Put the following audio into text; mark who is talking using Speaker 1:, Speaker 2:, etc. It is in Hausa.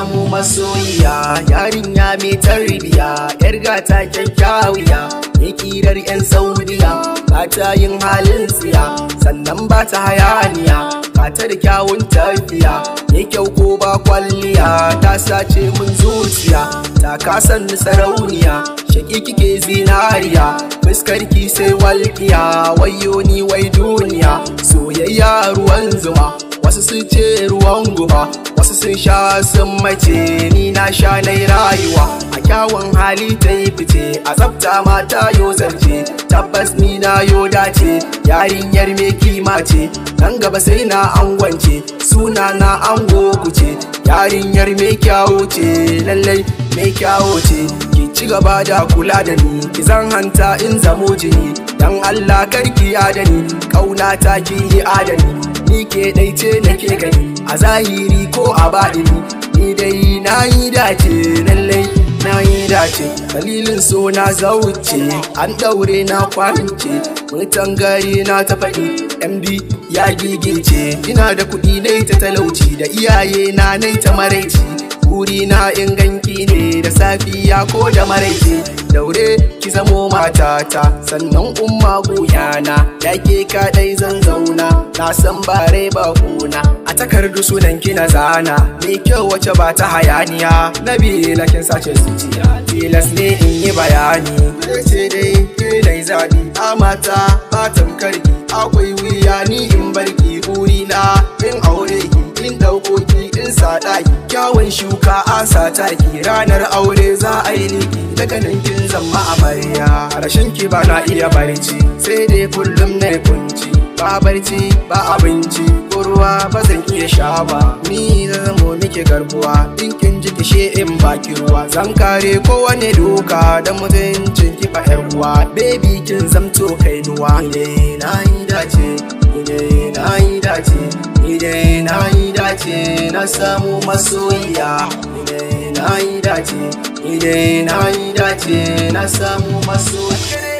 Speaker 1: samu masoyiya, yarinya mai tarbiya, yar gata kyakkyawiya, mai kirar 'yan Saudiya, ba ta yin halin tsiya, sannan ba ta hayaniya, ba ta da kyawun tafiya, mai kyau ko ba kwalliya, ta sace mun zuciya, ta kasan sarauniya, shaki kike zinariya, fuskar ki sai walƙiya, wayo ni wai duniya, soyayya ruwan zuma, wasu sun ce ruwan guba, wasu sun sha sun mace, ni na sha nai rayuwa, a kyawun hali ta yi fice, a tsafta mata yo zarce, tabbas ni na yo dace, yarinyar me kima ce, nan gaba sai na angwance, suna na ango kuce, yarinyar me kyawo ce, lallai me kyawo ce, ki ci gaba da kula da ni, ki zan hanta in zamo jini, dan Allah karki adani, kauna ta ki yi adani, ni ke dai ce nake gani, a zahiri ko a baɗini, ni dai na yi dace, lallai na yi dace, dalilin so na zauce, an ɗaure na kwance, mutan gari na ta faɗi, MB ya gigice, ina da kuɗi nai ta talauci, da iyaye na nai ta maraici, buri na inganki ne da safiya ko da maraice, daure ki zamo matata, sannan umma goyana, da ke kaɗai zan zauna, na san ba rai ba kuna, a takardu sunan ki na zana, mai kyau wace ba ta hayaniya, na bila kin sace zuciya, tilas ne in yi bayani, ce dai ke nai zaɓi, a mata ba tamkarki, akwai wuya ni in barki, buri na in aure ki, in ɗauko ki in saɗaki, kyawun shuka an sa taki, ranar aure za a yi liki, daga nan kin zama amarya, rashin ki ba na iya barci, sai dai kullum na kunci, ba barci ba abinci, ko ruwa ba zan iya sha ba, ni zan zamo miki garkuwa, in kin ji kishe in baki ruwa, zan kare kowane duka da mutuncin ki fa yar uwa, baby kin zamto kainuwa, ne na yi dace, ne na yi dace, ne na yi dace, na samu masoyiya, ne na yi dace, ne na yi dace, na samu masoyiya.